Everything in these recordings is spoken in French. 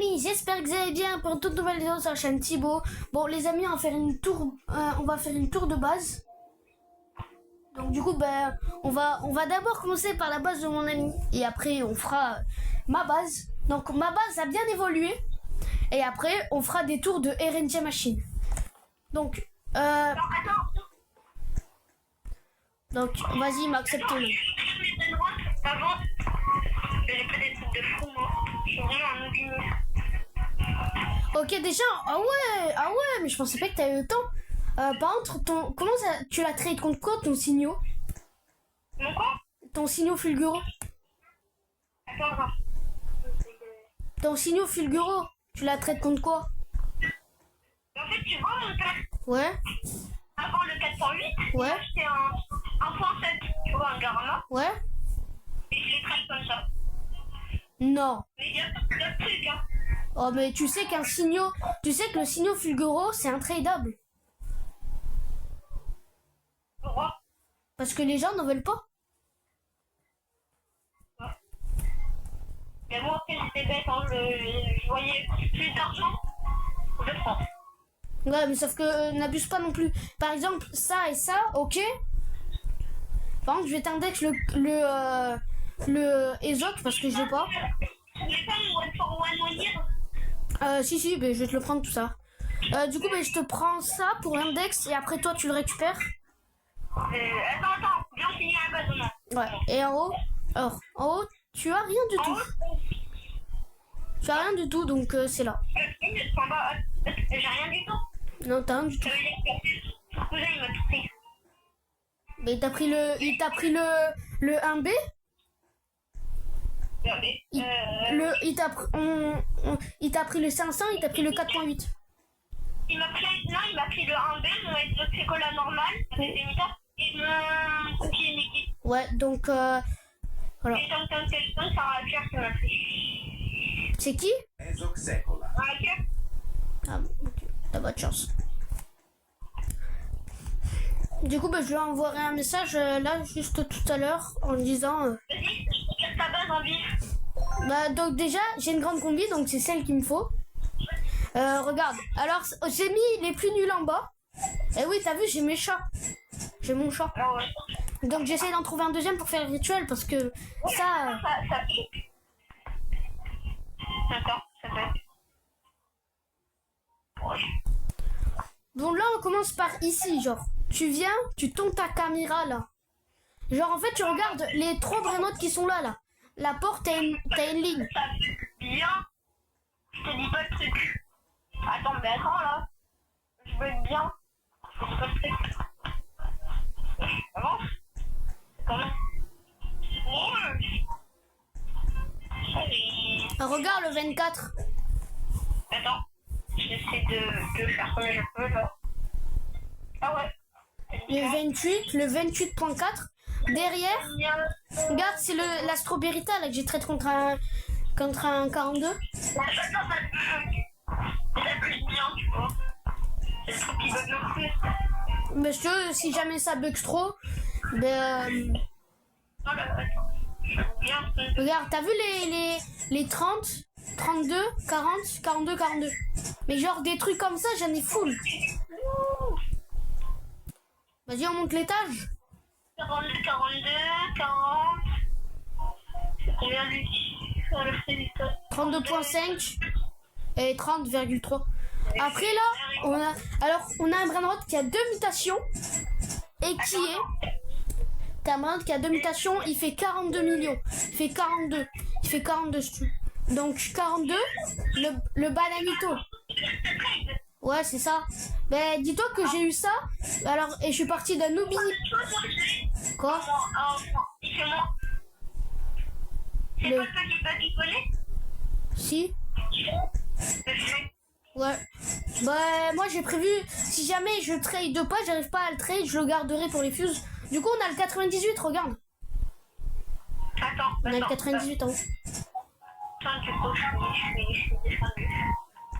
amis, j'espère que vous allez bien pour une toute nouvelle vidéo sur la chaîne Thibaut. Bon les amis, on va faire une tour de base. Donc du coup on va d'abord commencer par la base de mon ami et après on fera ma base. Donc ma base a bien évolué et après on fera des tours de RNG Machine. Donc donc vas-y, m'accepte le. Avant, j'ai pas des trucs de fou, moi. Je suis vraiment un obligé. Ok, déjà, ah ouais, mais je pensais pas que t'avais eu le temps. Par contre, comment ça, tu l'as trade contre quoi, ton signaux? Mon quoi? Ton signaux Fulguro. Attends. Ton signaux Fulguro, tu l'as trade contre quoi? En fait, tu vois mon père, Ouais, avant le 4.8, ouais, c'était un point 7, tu vois, un Garama, ouais. et je l'ai traité comme ça. Non. Mais il y a d'autres trucs, hein. Oh, mais tu sais que le signaux Fulguro, c'est intradable. Pourquoi? Parce que les gens n'en veulent pas. Mais moi, après, j'étais bête, hein, je voyais plus d'argent, je prends. Ouais, mais sauf que n'abuse pas non plus. Par exemple, ça et ça, ok. Par contre, je vais t'index le Ezoc parce que je l'ai pas. Tu voulais pas mon one for one money? Si, ben, je vais te le prendre tout ça. Du coup, ben, je te prends ça pour l'index et après toi, tu le récupères. Attends, viens finir la base, non? Ouais. Et en haut, alors, en haut, tu as rien du En tout. haut, Tu as rien du tout, donc c'est là. en bas, j'ai rien du tout. Non, t'as rien du tout. Ça veut dire que ton cousin, il m'a tout pris. Mais il t'a pris le 1B. Regardez. Il t'a pris le 500, il t'a pris le 4.8. Il m'a pris le 1B, mon c'est cola normal, avec des mitas, et mon cookie Mickey. Ouais, donc voilà. Et tant que téléphone, ça va faire que m'a pris. C'est qui? Ok. Ah, ok. T'as pas de chance. Du coup, je lui envoierai un message là, juste tout à l'heure, en disant... Vas-y, je casse ta base en vif. donc déjà, j'ai une grande combi, donc c'est celle qu'il me faut. Regarde, alors j'ai mis les plus nuls en bas. Et oui, t'as vu, j'ai mes chats. J'ai mon chat. Ah ouais. Donc j'essaie d'en trouver un deuxième pour faire le rituel, parce que ça... Ça pique. D'accord, ça pique. Bon, là, on commence par ici, genre. Tu viens, tu tournes ta caméra, là. Genre, en fait, tu regardes les 3 vrais modes qui sont là, là. La porte, t'as une ligne. Ça pique bien. Je te dis pas le truc. Attends, mais attends, là. Je veux être bien. Je te dis pas le truc. Avance. C'est quand même... Regarde le 24. Attends, j'essaie de faire comme je peux là. Ah ouais. Le 28.4. Derrière, regarde, c'est la Strawberita là que j'ai traité contre un 42. La chatte, ça bug. Ça bug bien, tu vois. C'est le truc qui bug le plus. Monsieur, si jamais ça bug trop, ben... Oh là, attends. Bien. Regarde, t'as vu les 30, 32, 40, 42, 42. Mais genre des trucs comme ça, j'en ai full. Vas-y, on monte l'étage. 42, 40. C'est combien lui? 32.5 et 30,3. Après là, on a un Brainrot qui a 2 mutations et qui est... T'as un Brainrot qui a 2 mutations, il fait 42 millions. Il fait 42 si tu veux. Donc 42, le bananito. Ouais, c'est ça. Ben, dis-toi que j'ai eu ça. Alors, et je suis parti d'un Nubi. Quoi? Il fait moins. C'est pas toi qui bug, il connaît? Si. Ouais. Bah, moi j'ai prévu, si jamais je trade pas, j'arrive pas à le trade, je le garderai pour les fuses. Du coup, on a le 98, regarde. Attends, On a le 98 en haut. Attends, du coup, je suis descendu.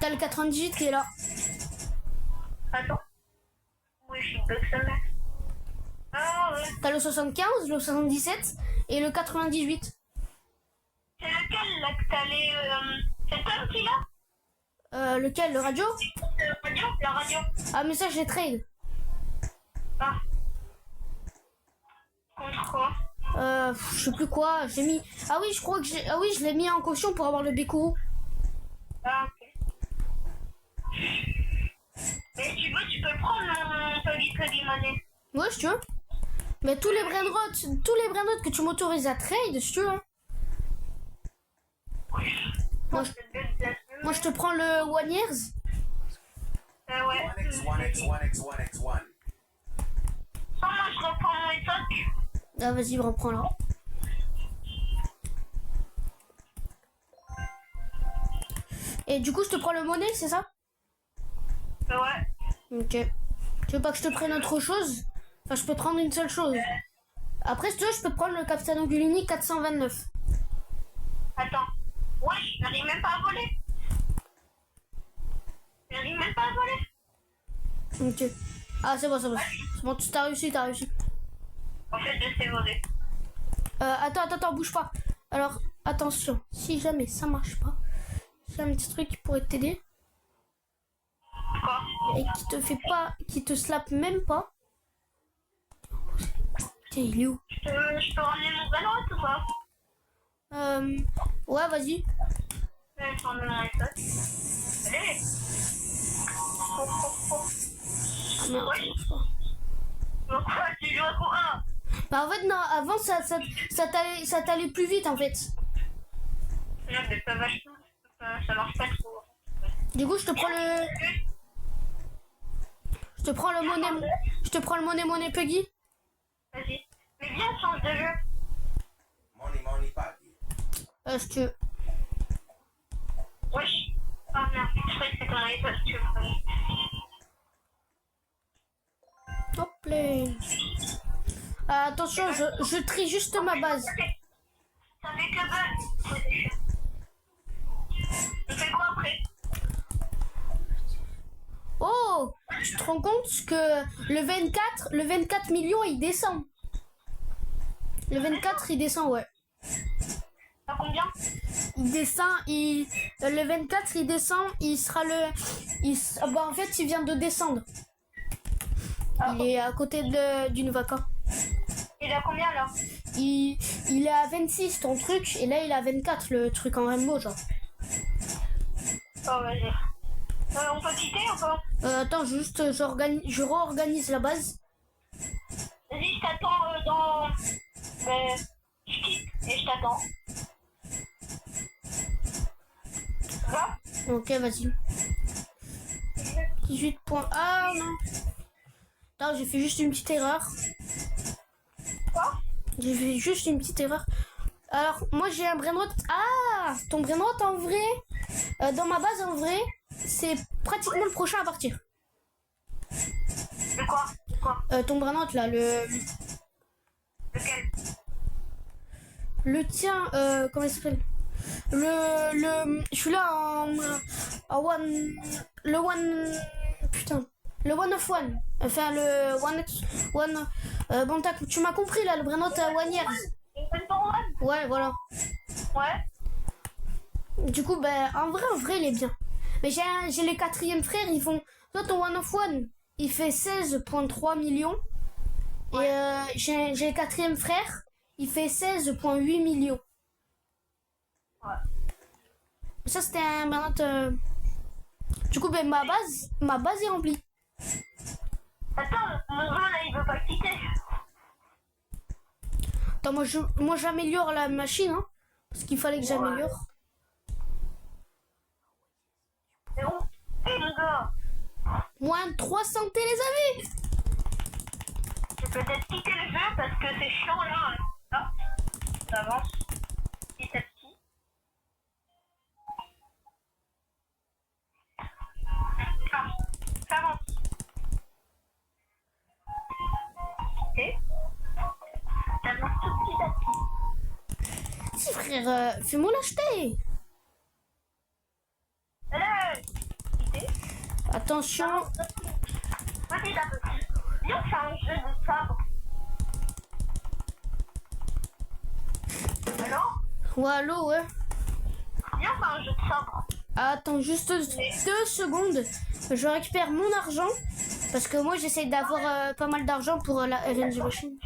T'as le 98 qui est là. Attends. Oui, je suis bug ça là. Ah ouais. T'as le 75, le 77 et le 98. C'est lequel là que t'as les... C'est Tom qui l'a? Lequel? Le radio? La radio. Ah, mais ça, je l'ai trade. Ah. Contre quoi? Je sais plus quoi. J'ai mis. Ah oui, je crois que j'ai. Ah oui, je l'ai mis en caution pour avoir le Bekuru. Ah, ok. Mais tu veux, tu peux prendre mon Puggy Money. Ouais, si tu veux. Mais tous les brainrots que tu m'autorises à trade, si tu veux. Hein. Moi, je te prends le One Years. Ouais. 1x1x1x1x1. Moi, je reprends mon époque. Ah, vas-y, reprends-la. Et du coup, je te prends le monnaie, c'est ça? Ouais. Ok. Tu veux pas que je te prenne autre chose? Enfin, je peux te prendre une seule chose. Après, si tu veux, je peux te prendre le Captain Angulini 429. Attends. Ouais, j'arrive même pas à voler. J'arrive même pas à voler. Ok. Ah, c'est bon, c'est bon. C'est bon, t'as réussi, t'as réussi. En fait, je sais voler. Attends, bouge pas. Alors, attention, si jamais ça marche pas, j'ai un petit truc qui pourrait t'aider Quoi? et qui te fait pas, qui te slappe même pas. Tiens, il est où? Je peux ramener mon ballon ou pas? Ouais, vas-y. Je peux ramener mon époque. Allez. Ah, merde, Ouais. ça marche pas. Pourquoi tu joues à quoi? Bah, en fait, non, avant, ça t'allait plus vite, en fait. Non, mais pas vachement. Ça marche pas trop. Du coup, je te prends le monnaie Puggy. Vas-y. Mais viens, change de jeu. Money party. Si tu veux. Wesh. Ah merde, je croyais que c'était ton iPad, tu veux. Hop là. Attention, je trie juste ma base. Ça fait que bug. On fait quoi après? Oh, tu te rends compte que le 24 millions, il descend. Le 24, il descend, ouais. À combien? Il descend, le 24, il descend, il sera bah, en fait, il vient de descendre. Il est à côté d'une vaca. Il est à combien là? Il est à 26, ton truc, et là, il est à 24, le truc en rainbow, genre. Oh, vas-y. On peut quitter ou pas? Attends, juste, je réorganise la base. Vas-y, je t'attends dans... je quitte et je t'attends. Va? Ok, vas-y. 18 points. Ah, non. Attends, j'ai fait juste une petite erreur. Quoi? J'ai fait juste une petite erreur. Alors, moi, j'ai un brainrot. Ah, ton brainrot, en vrai, dans ma base, en vrai, c'est pratiquement le prochain à partir. De quoi? Ton brainrot, là, Lequel? le tien, comment il s'appelle? Je suis là en one... Le one... Putain. Le one of one. Enfin, le one... bon, tu m'as compris, là, le brainrot one years. Ouais, voilà. Ouais. Du coup, ben, en vrai, il est bien. Mais j'ai les quatrièmes frères, ils font... Toi, ton one of one, il fait 16,3 millions. Et j'ai le quatrième frère, il fait 16,8 millions. Ouais. Ça, c'était un brainrot... Du coup, ben, ma base est remplie. Attends, mon jeu là, il veut pas quitter. Attends, moi j'améliore la machine, hein, parce qu'il fallait que j'améliore. C'est bon. Hé, mon gars. Moins 3 santé, les amis. Je peux peut-être quitter le jeu parce que c'est chiant là. Ah, ça avance. Petit à petit. Ah, ça avance. Et ça avance tout petit à petit. Si, frère, fais-moi l'acheter. Allez, quitter. Attention. Petit à petit. Viens faire un jeu de sabre. Alors? Ouais, allô, ouais. Viens faire un jeu de sabre. Attends juste 2 secondes. Je récupère mon argent. Parce que moi j'essaye d'avoir pas mal d'argent pour la RNG Machine.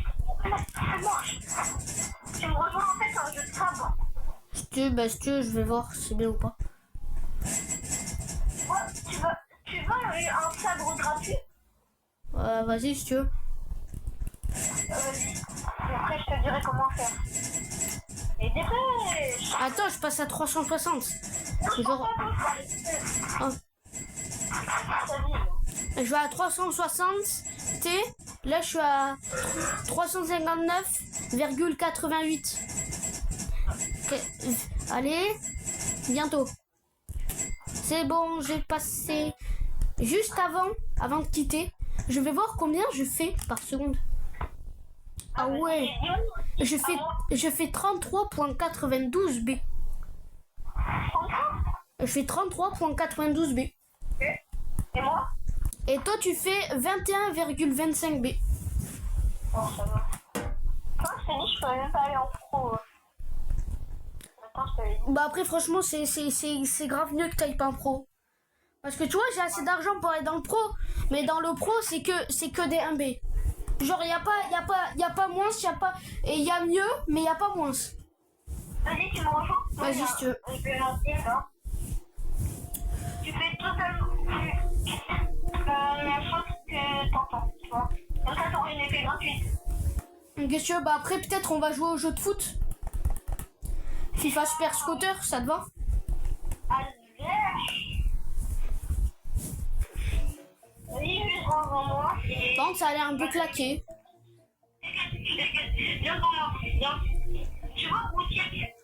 Tu me rejoins en fait un jeu de sabre. Si tu veux, je vais voir si c'est bien ou pas. Ouais, tu veux un sabre gratuit? Vas-y si tu veux. Vas-y. Et après je te dirai comment faire. Et dépêche. Attends, je passe à 360. Genre... Oh. Je vais à 360 T. Là, je suis à 359,88. Okay. Allez, bientôt. C'est bon, j'ai passé. Juste avant de quitter, je vais voir combien je fais par seconde. Ah ouais, je fais 33,92 B. Je fais 33,92 B. Et moi? Et toi, tu fais 21,25 B. Oh, ça va. Moi, je t'ai dit, je peux même pas aller en pro. Attends, je t'avais dit. Bah après, franchement, c'est grave mieux que t'ailles pas en pro. Parce que tu vois, j'ai assez d'argent pour aller dans le pro. Mais dans le pro, c'est que des 1B. Genre, y a pas moins, et y a mieux, mais y a pas moins. Vas-y, tu me rejoins. Vas-y, si tu veux. Je vais lancer, là. Tu fais totalement la chose que t'entends, tu vois. Comme ça, t'auras une épée gratuite. Qu'est-ce que tu veux? Bah après, peut-être on va jouer au jeu de foot. FIFA Super Scooter, ça te va? Vas-y, juste rejoins-moi. Par contre, ça a l'air un peu claqué. Viens pour moi. Viens. Tu vois, boutique.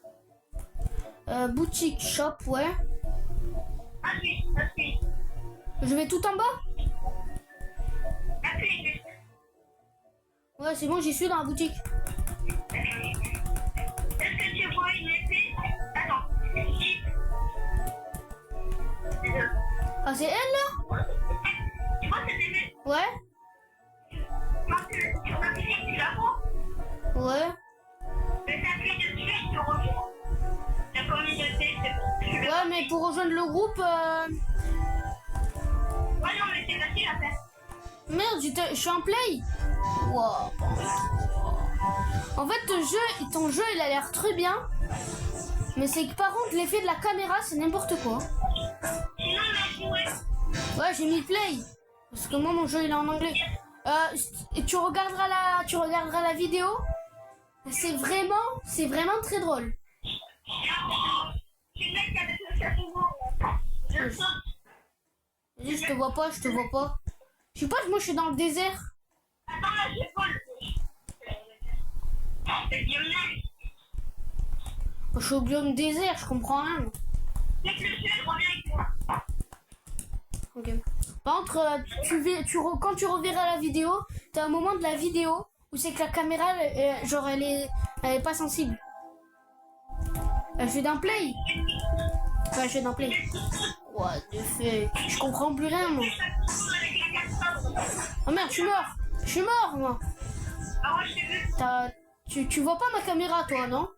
Boutique, shop, ouais. Appuie. Je vais tout en bas? Appuie juste. Ouais, c'est bon, j'y suis dans la boutique. Est-ce que tu vois une épée? Attends. Ah, c'est elle là? Tu vois cette épée? Ouais. Tu m'appuies, tu la vois? Ouais. Mais t'appuies dessus et tu rejoins. La communauté, c'est bon. Ouais, mais pour rejoindre le groupe... Ouais, non, mais c'est facile à faire. Merde, je suis en play. Wow. En fait, ton jeu, il a l'air très bien. Mais c'est que par contre, l'effet de la caméra, c'est n'importe quoi. Sinon, on a joué. Ouais, j'ai mis play. Parce que moi, mon jeu, il est en anglais. Tu regarderas la vidéo. C'est vraiment très drôle. Tu mets qu'avec le chapeau. Je saute. Vas-y, je te vois pas. Je sais pas, moi, je suis dans le désert. Attends, là, j'ai pas le... C'est bien là. Je suis au biome désert, je comprends rien. Dès que le ciel revient avec moi. Ok. Par contre, quand tu reverras la vidéo, t'as un moment de la vidéo où c'est que la caméra, elle est pas sensible. Je fais d'un play. Enfin, je fais d'un play. What the fuck? Je comprends plus rien, moi. Oh merde, je suis mort. Je suis mort, moi. Ah ouais, je t'ai vu. Tu vois pas ma caméra, toi, non?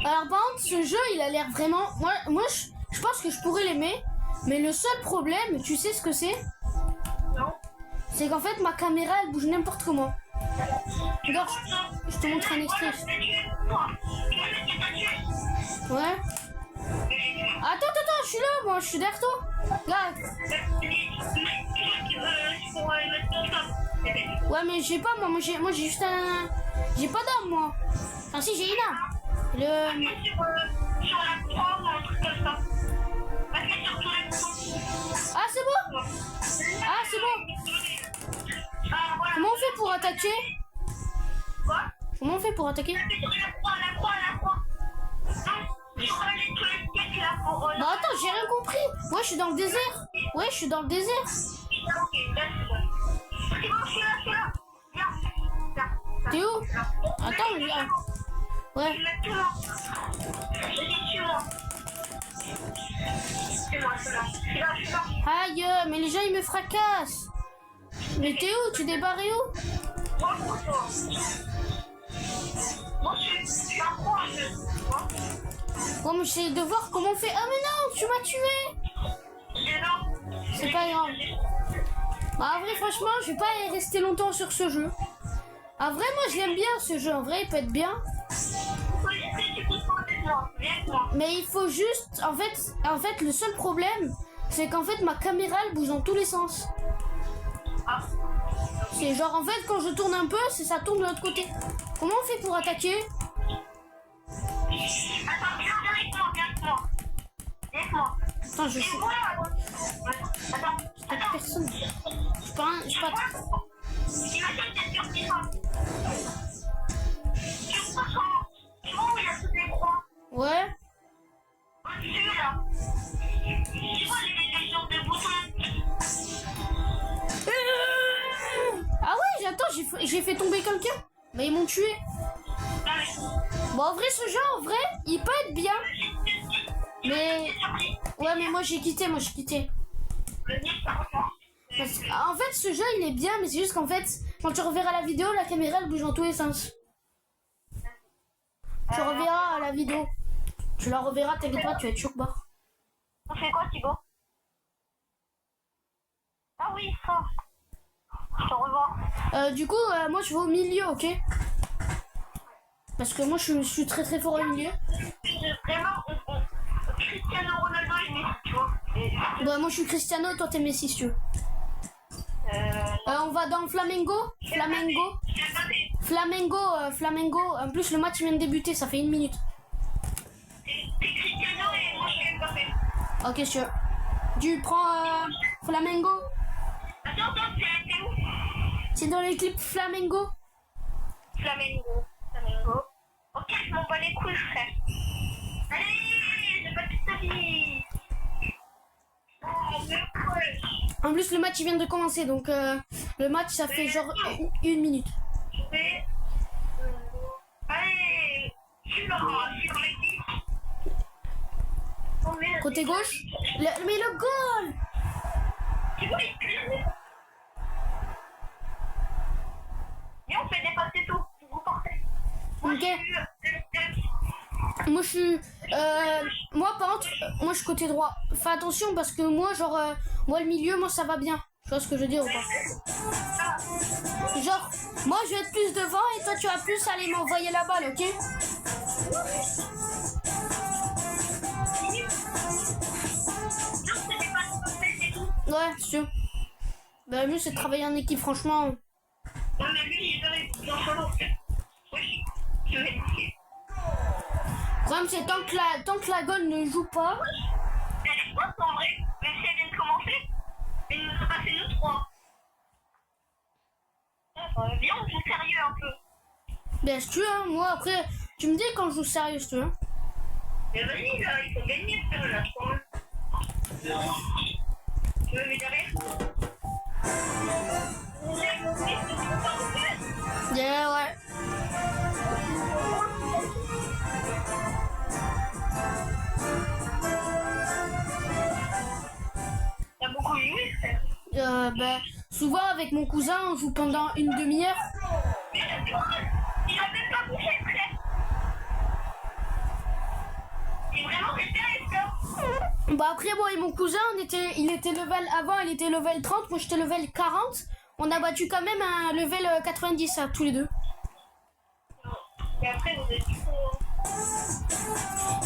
Alors, par contre, ce jeu, il a l'air vraiment... Moi je pense que je pourrais l'aimer. Mais le seul problème, tu sais ce que c'est? Non. C'est qu'en fait, ma caméra, elle bouge n'importe comment. Regarde, je te montre un extrait. Ouais. Attends, je suis là, moi, je suis derrière toi. Regarde. Ouais, mais j'ai pas, moi j'ai juste un... J'ai pas d'arme, moi. Enfin, si, j'ai une arme. Sur la croix ou un truc comme ça. Ah, c'est bon. Comment on fait pour attaquer? Quoi? Comment on fait pour attaquer? La croix. Bah attends, j'ai rien compris. Ouais, je suis dans le désert. Ouais, je suis dans le désert. Ok, là, c'est bon. C'est bon, je suis là. Viens. T'es où? Attends, je viens. Ouais. Aïe, mais les gens ils me fracassent. Mais t'es où? Tu t'es barré où? Bon, mais j'essaie de voir comment on fait. Ah, mais non, tu m'as tué. Mais non. C'est pas grave. Bah, en vrai, franchement, je vais pas y rester longtemps sur ce jeu. En vrai, moi, je l'aime bien ce jeu. En vrai, il peut être bien. Mais il faut juste. En fait, le seul problème, c'est qu'en fait, ma caméra, elle bouge dans tous les sens. Ah. C'est genre, en fait, quand je tourne un peu, ça tourne de l'autre côté. Comment on fait pour attaquer? Attends, viens avec moi. Avec moi. Attends, je sais. Attends. Personne. Je sais pas. Imagine cette surpuissance. Tu vois où il y a toutes les croix? Ouais. Au-dessus, là. Tu vois les genres de boutons? Ah ouais, attends, j'ai fait tomber quelqu'un. Mais ils m'ont tué. Bon, en vrai, ce jeu, en vrai, il peut être bien. Mais... Ouais, mais moi, j'ai quitté. Parce en fait, ce jeu, il est bien, mais c'est juste qu'en fait, quand tu reverras la vidéo, la caméra, elle bouge dans tous les sens. Tu reverras la vidéo. Tu la reverras, t'inquiète pas, tu vas être choc barre. On fait quoi, Thibaut? Ah oui, ça. Je te revois. Du coup, moi, je vais au milieu, ok? Parce que moi, je suis très très fort au milieu. Vraiment, Cristiano Ronaldo et Messi, tu vois. Bah, moi, je suis Cristiano, toi, t'es Messi, si tu veux. On va dans Flamengo. Flamengo. En plus, le match vient de débuter, ça fait 1 minute. C'est Cristiano et moi, je suis Mbappé. Ok, sûr. Tu prends Flamengo. Attends, c'est où? C'est dans l'équipe Flamengo. Flamengo. Ok, je m'en bats les couilles, frère. Allez, j'ai pas toute ta vie. Oh, me couille. En plus, le match il vient de commencer, donc le match ça fait genre 1 minute. Je vais. Allez, je suis dans l'équipe. Oh, merde. Côté gauche. Mais le goal. Tu vois, il et on fait dépasser tout. Vous portez. Ok. Moi je suis. Moi par contre, moi je suis côté droit. Fais attention parce que moi, genre, moi le milieu, moi ça va bien. Tu vois ce que je veux dire ou pas? Genre, moi je vais être plus devant et toi tu vas plus aller m'envoyer la balle, ok? Ouais, c'est sûr. Bah, le mieux c'est de travailler en équipe, franchement. Non, mais lui, il est dans solo. Oui, je vais dire. Le problème c'est tant que la goal ne joue pas. Je pense en vrai, même si elle vient de commencer, il nous a passé nous 3. Viens, on joue sérieux un peu. Ben si tu veux, hein, moi après, tu me dis quand je joue sérieux si tu veux. Mais vas-y, là, il faut gagner ce jeu là, je crois. Tu veux m'aider? Yeah, ouais. T'as beaucoup joué, frère. Ben, souvent avec mon cousin, on joue pendant une demi-heure. Il a même pas bougé, frère. Il est vraiment resté avec ça. Bah après moi et mon cousin, il était level avant, il était level 30, moi j'étais level 40. On a battu quand même un level 90 à tous les deux. Et après vous êtes trop.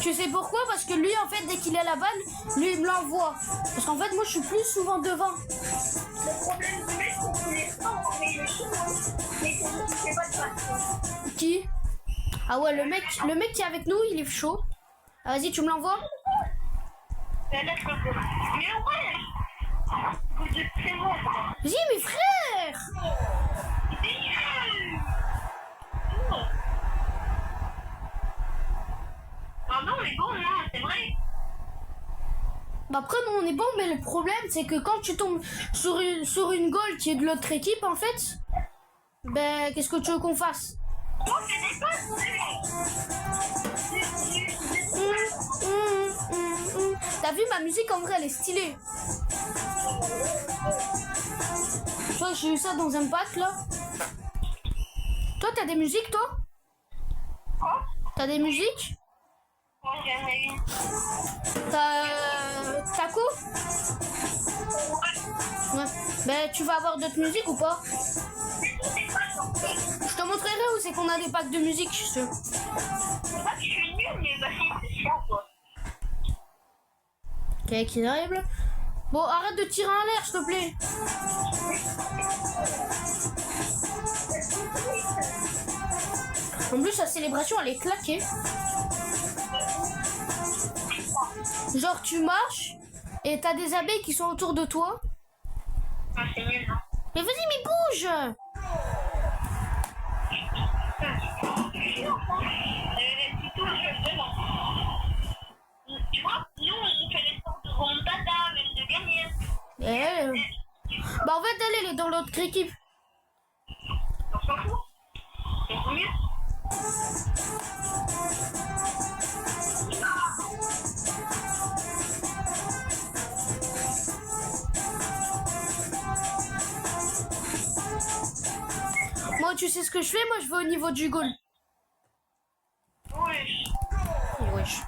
Tu sais pourquoi? Parce que lui en fait dès qu'il a la balle, lui il me l'envoie. Parce qu'en fait moi je suis plus souvent devant. Le problème du mec, c'est qu'il est fort, mais il est chaud. Mais c'est pas de passe. Qui? Ah ouais, le mec qui est avec nous, il est chaud. Ah, vas-y, tu me l'envoies? Mais ouais. Vous êtes très bon. Vas-y, mes frères! Ah non, mais bon, non, c'est vrai. Bah après, nous, on est bon, mais le problème, c'est que quand tu tombes sur une goal qui est de l'autre équipe, en fait, ben, qu'est-ce que tu veux qu'on fasse? On fait des passes. T'as vu, ma musique, en vrai, elle est stylée. Toi, j'ai eu ça dans un pack, là. Toi, t'as des musiques, toi? Quoi? T'as des musiques? Non, j'en ai une. Taco? Ouais. Ben, tu vas avoir d'autres musiques ou pas? Je te montrerai où c'est qu'on a des packs de musique. C'est pas que je suis nulle, mais bah c'est chiant quoi. Ok, qui arrive. Bon, arrête de tirer en l'air, s'il te plaît. En plus, la célébration, elle est claquée. Genre, tu marches et t'as des abeilles qui sont autour de toi. Ah, c'est nul, non? Mais vas-y, mais bouge! Plutôt, je demande. Tu vois, nous, on fait les sortes de remontada, même de gagner. Bah, en fait, elle est dans l'autre équipe. On s'en fout. C'est mieux. Moi, tu sais ce que je fais? Moi, je vais au niveau du goal. Oui. Wesh.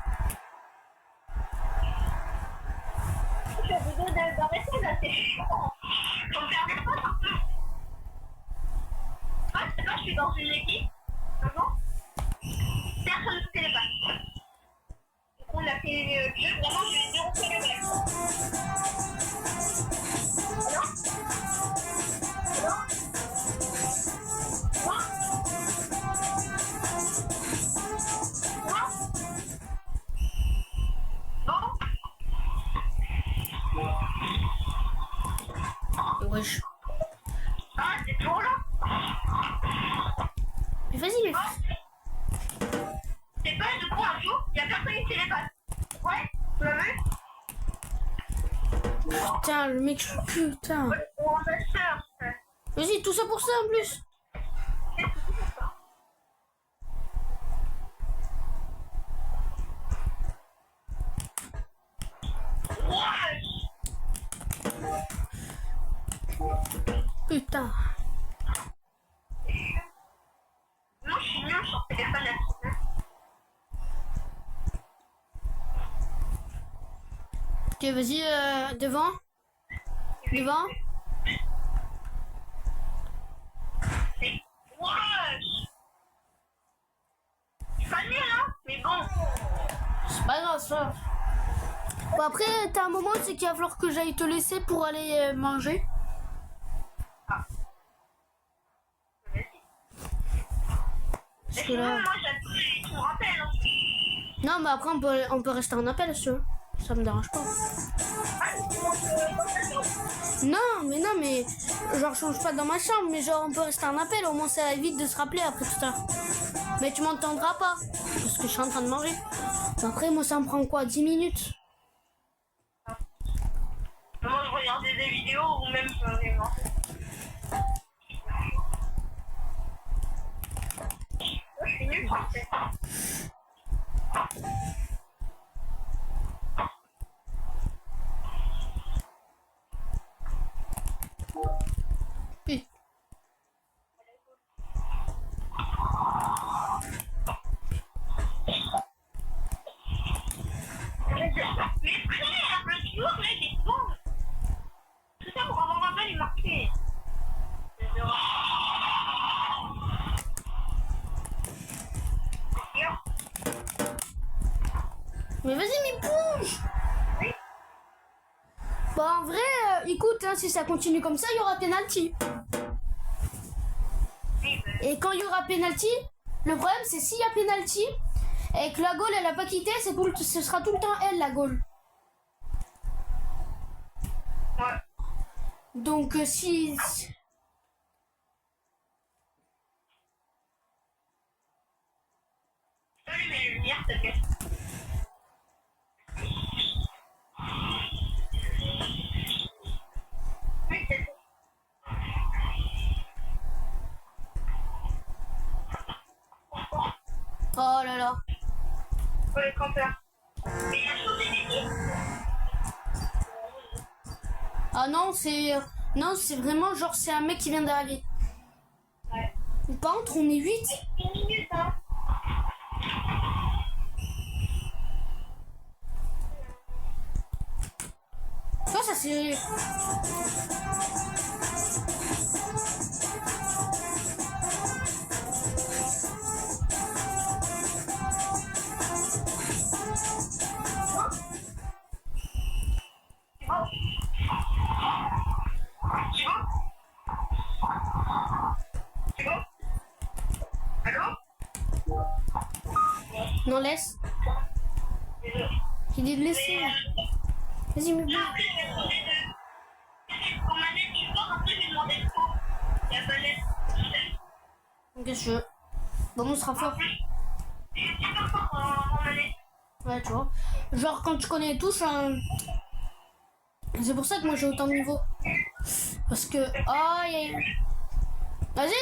J'ai besoin d'arrêter là, c'est chiant. Faut me faire des potes un peu. Ouais, c'est pas, je suis dans une équipe. Vraiment. Personne ne fait les passes. Du coup, on a fait le jeu. Vraiment, je vais dire on fait le mec. Non? Non? Wesh. Ah, c'est trop là. Mais vas-y, mais... C'est pas de quoi un jour, il y a personne qui fait les passes. Ouais, tu l'as vu? Putain, le mec, putain. On a sœur. Vas-y, tout ça pour ça en plus. Putain. Non, je suis nulle sur téléphone là. Ok, vas-y, devant. Devant. Wesh! Je suis pas nulle, hein? Mais bon. C'est pas grave, ça. Bon, après, t'as un moment, c'est qu'il va falloir que j'aille te laisser pour aller manger. Parce que là... Moi, j'attends, tu me rappelles. Hein. Non, mais après, on peut rester en appel, si tu veux. Ça me dérange pas. Non, mais genre, je change pas dans ma chambre, mais genre, on peut rester en appel. Au moins, ça évite de se rappeler après tout ça. Mais tu m'entendras pas, parce que je suis en train de manger. Après, moi, ça me prend quoi, 10 minutes? Moi, je regardais des vidéos ou même je vais manger. Moi, je suis nulle sur le téléphone. Puis. Mais frère, le jour là, il est bon. Tout ça pour avoir un bel, il marqué. Mais vas-y, mais bouge! Oui. Bon, en vrai, écoute, hein, si ça continue comme ça, il y aura penalty. Oui, mais... Et quand il y aura penalty, le problème, c'est s'il y a penalty et que la goal, elle a pas quitté, ce sera tout le temps elle, la goal. Ouais. Donc, si... Salut, mes lumières, s'il te plaît. Oui, c'est tout. Oh là là. Pour les campeurs. Mais il a changé d'équipe. Ah non, c'est... Non, c'est vraiment genre, c'est un mec qui vient d'arriver. Ouais. Par contre, on est 8. Une minute, hein. Toi, ça c'est... Non, laisse. J'ai dit de laisser. Vas-y, mais bon. Qu'est-ce que je... Bon, on sera fort. Ouais, tu vois. Genre, quand tu connais tous, c'est pour ça que moi j'ai autant de niveau. Parce que... Oh, yeah. Vas-y.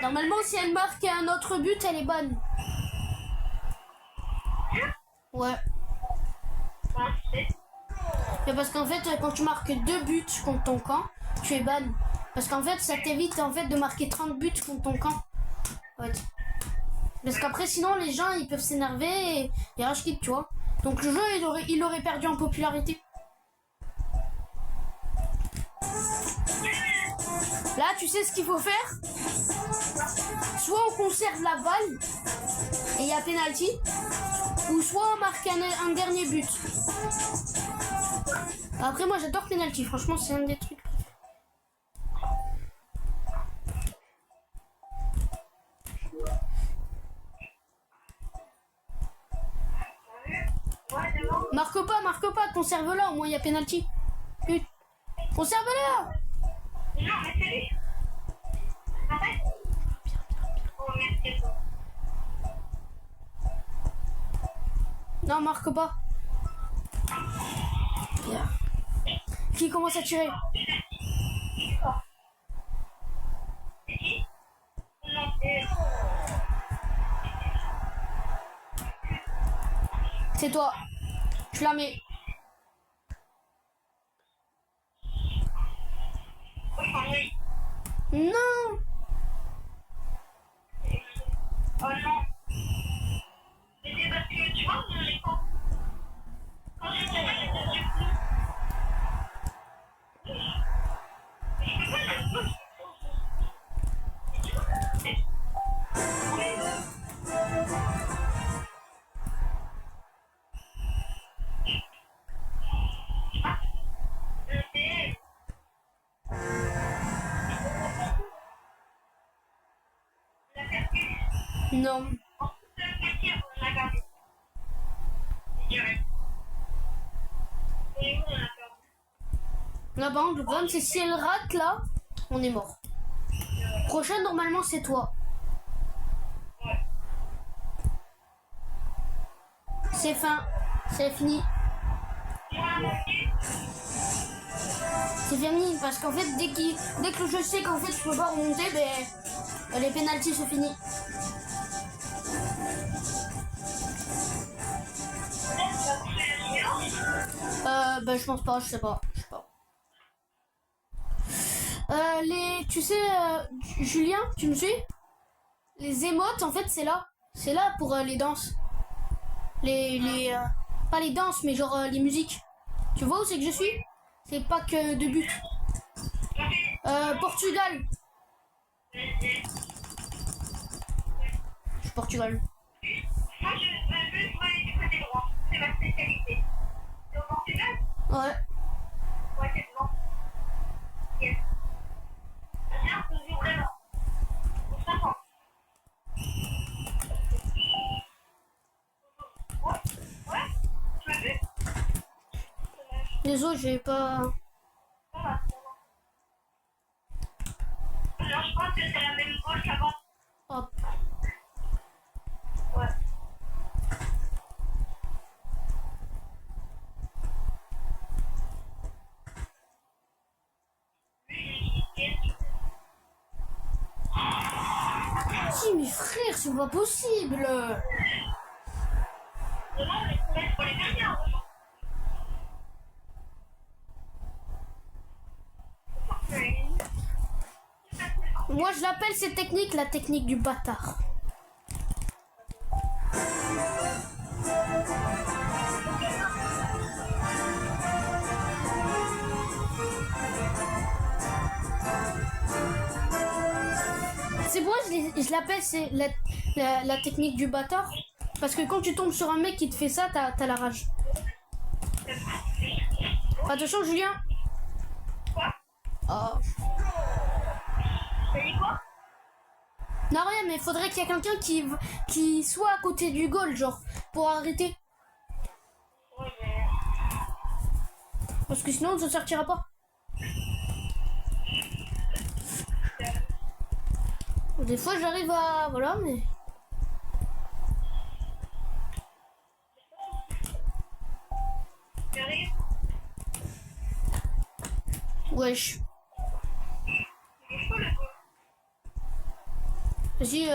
Normalement, si elle marque un autre but, elle est bonne. Ouais. Mais parce qu'en fait, quand tu marques 2 buts contre ton camp, tu es ban. Parce qu'en fait, ça t'évite en fait de marquer 30 buts contre ton camp. Ouais. Parce qu'après, sinon, les gens, ils peuvent s'énerver et rush quit, tu vois. Donc le jeu, il aurait perdu en popularité. Là, tu sais ce qu'il faut faire? Soit on conserve la balle et il y a penalty, ou soit on marque un dernier but. Après, moi j'adore penalty, franchement c'est un des trucs. Marque pas, conserve-la, au moins il y a penalty. Conserve-la. Non, mais c'est lui. Arrête. Oh, merci. Non, marque pas. Bien. Qui commence à tirer? C'est qui? Non, c'est... C'est toi. Tu la mets. Non. Oh non. Mais c'est parce que tu vois, mon écho. Quand je dirais les deux yeux bleus. Je peux pas la bouche. Non. Là-bas, le problème, c'est si elle rate là, on est mort. Prochaine, normalement, c'est toi. C'est fin. C'est fini. C'est fini parce qu'en fait, dès que je sais qu'en fait je peux pas remonter, ben les pénaltys c'est fini. Ben je pense pas, je sais pas. Tu sais, Julien, tu me suis? Les émotes, en fait, c'est là. C'est là pour les danses. Pas les danses, mais genre les musiques. Tu vois où c'est que je suis? C'est pas que de but. Portugal. Je suis Portugal. Moi, je veux juste aller du côté droit. C'est ma spécialité. C'est au Portugal? Ouais. Ouais, c'est bon. Yes. Bien, on joue vraiment. On s'entend. Ouais, tu m'as vu? Désolé, j'ai pas... Alors, je pense que c'est la même gauche avant. Hop. Ouais. Si, mes frères, c'est pas possible. Moi, je l'appelle cette technique la technique du bâtard. je l'appelle c'est la technique du bâtard. Parce que quand tu tombes sur un mec qui te fait ça, t'as la rage. Attention, Julien. Quoi? Oh. T'as dit quoi? Non, rien, mais il faudrait qu'il y ait quelqu'un qui soit à côté du goal, genre, pour arrêter. Ouais, mais... Parce que sinon, on ne se sortira pas. Des fois, j'arrive à... Voilà, mais... J'arrive. Wesh. Il est chaud, le gars. Vas-y,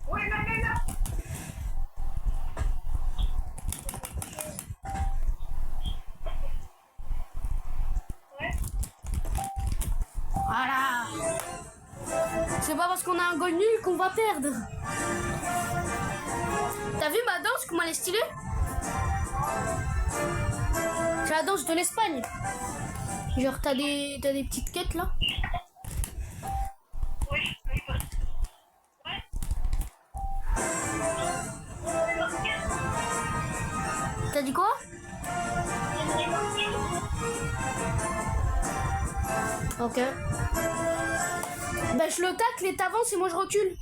Ouais, là, là, là. Ouais. Voilà. C'est pas parce qu'on a un goal nul qu'on va perdre. T'as vu ma danse, comment elle est stylée? C'est la danse de l'Espagne. Genre, t'as des petites quêtes là. Oui, oui, oui. Ouais. T'as dit quoi? Ok. Ben, je le tacle et t'avances et moi je recule.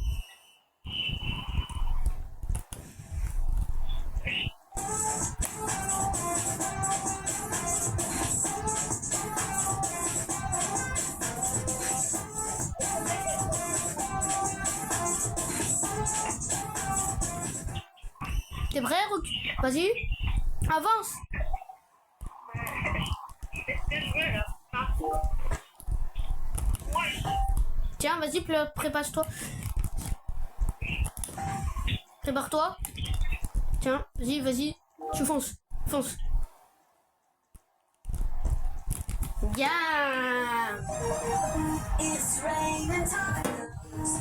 T'es prêt? Vas-y. Avance. Qu'est-ce que je veux, là? Hein? Ouais. Tiens, vas-y, prépare-toi. Prépare-toi. Tiens, vas-y. Tu fonces. Fonce. Bien. It's raining tacos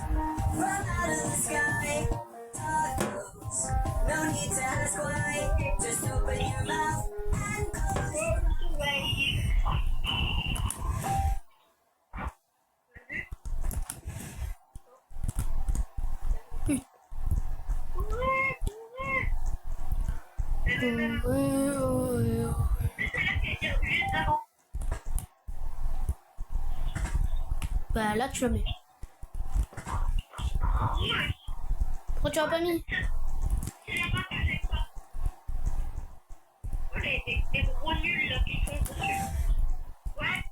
from out of the sky. Tacos, no need to ask why. Just open your mouth and close it. Bah là tu la mets. Pourquoi tu l'as pas mis? Les gros nuls là qui sont dessus. Ouais.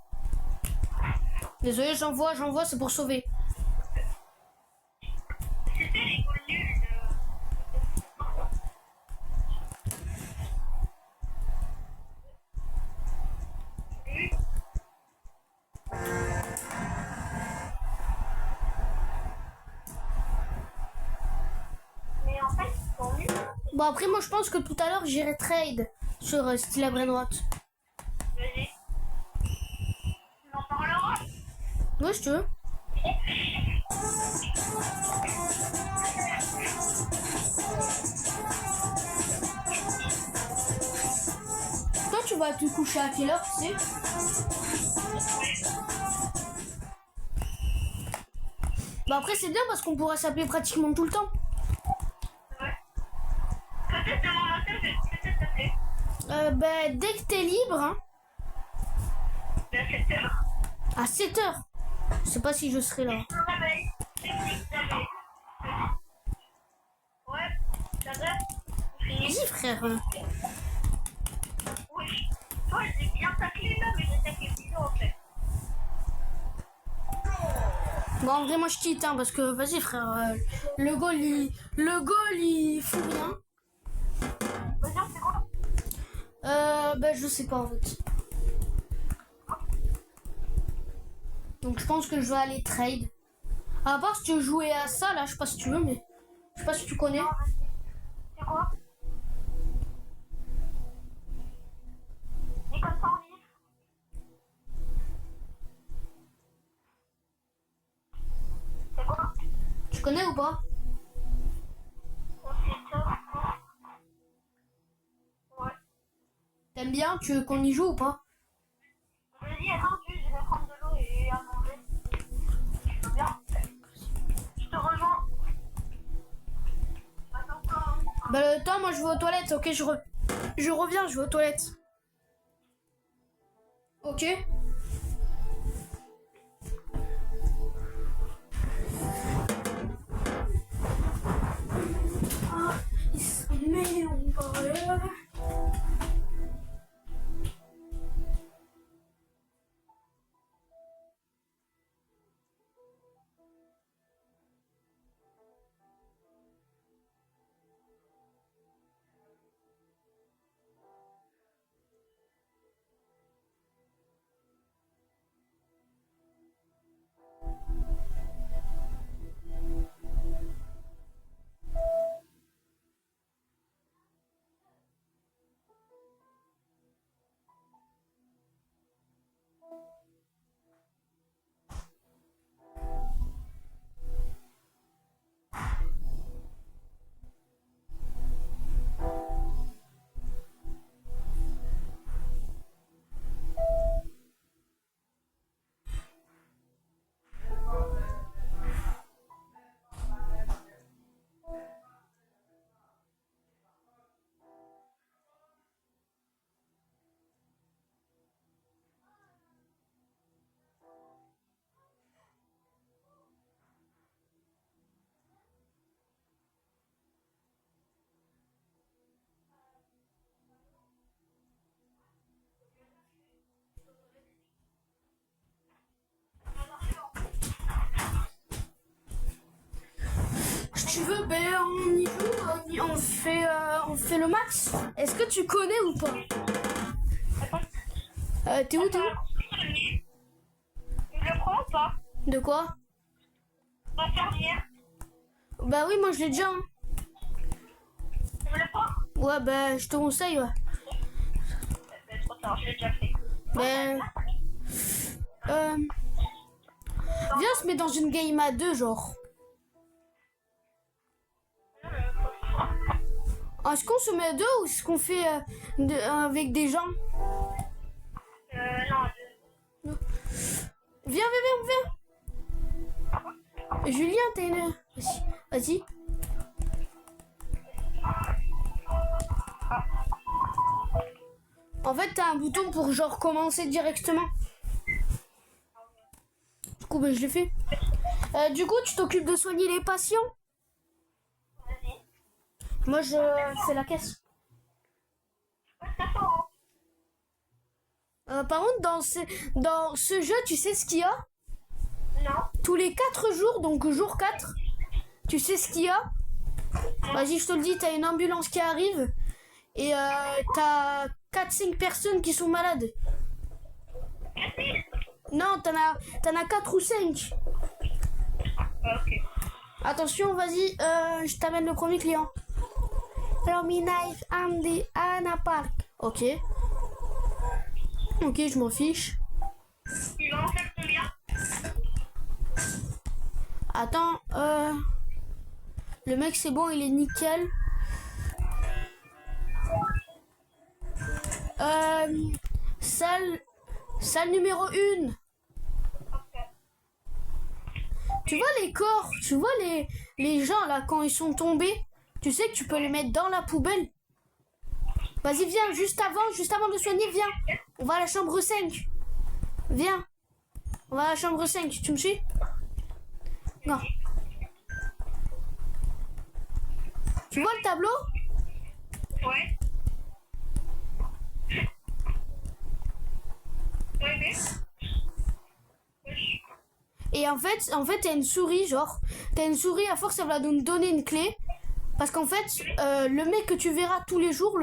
Désolé, j'envoie, c'est pour sauver. C'était les gros nuls. Mais en fait, ils sont nuls. Bon après moi je pense que tout à l'heure j'irai trade sur Style à Brainrot. Vas-y. On en parlera. Ouais, si tu veux. Toi tu vas te coucher à quelle heure, tu sais? Bah après c'est bien parce qu'on pourra s'appeler pratiquement tout le temps. Ouais. Peut-être demain matin, je vais peut-être t'appeler. Bah dès que t'es libre, hein, Vers 7h. à 7h. Je sais pas si je serai là. Je me réveille. Technique d'aller. Ouais. Ça va? Fini. Vas-y frère. Oui. Toi, j'ai bien taclé là, mais j'ai taclé plus en fait. Bon en vrai moi je quitte hein, parce que vas-y frère. Le goal il fout rien. Vas-y, on fait quoi? Bah je sais pas en fait. Donc je pense que je vais aller trade. À part si tu veux jouer à ça là, je sais pas si tu veux mais je sais pas si tu connais. Non, vas-y. C'est quoi? Et comme ça, on vit. C'est quoi? Tu connais ou pas? On fait ça. Ouais. T'aimes bien? Tu veux qu'on y joue ou pas? Vas-y, attends, je vais prendre de l'eau et à manger. Bah le temps, moi je vais aux toilettes, ok, je reviens, je vais aux toilettes. Ok. Ah, il s'en met, on parle. Si tu veux, ben on y joue, on fait le max. Est-ce que tu connais ou pas? T'es où? Tu le prends ou pas? De quoi? La fermière. Bah oui, moi je l'ai déjà. Hein. Tu le prends? Ouais, bah je te conseille, ouais. C'est trop tard, je l'ai déjà fait. Ben... Viens, on se met dans une game à deux, genre. Est-ce qu'on se met à deux ou est-ce qu'on fait avec des gens? Non. Viens. Julien, t'as une... Vas-y. En fait, t'as un bouton pour genre commencer directement. Du coup, ben, je l'ai fait. Du coup, tu t'occupes de soigner les patients? Vas-y. Moi, je fais la caisse. Par contre, dans ce jeu, tu sais ce qu'il y a? Non. Tous les 4 jours, donc jour 4, tu sais ce qu'il y a? Vas-y, je te le dis, t'as une ambulance qui arrive et t'as 4-5 personnes qui sont malades. Non, t'en as 4 ou 5. Ok. Attention, vas-y, je t'amène le premier client. Hello, me knife, Andy, Anna Park. Ok. Ok, je m'en fiche. Tu vas en faire combien? Attends, le mec c'est bon, il est nickel. Salle numéro 1. Tu vois les corps, tu vois les gens là quand ils sont tombés, tu sais que tu peux les mettre dans la poubelle. Vas-y, viens, juste avant de soigner, viens. On va à la chambre 5. Viens. On va à la chambre 5, tu me suis? Non. Tu vois le tableau? Ouais. Ouais. Et en fait, t'as une souris, genre. T'as une souris, à force, elle va nous donner une clé. Parce qu'en fait, le mec que tu verras tous les jours,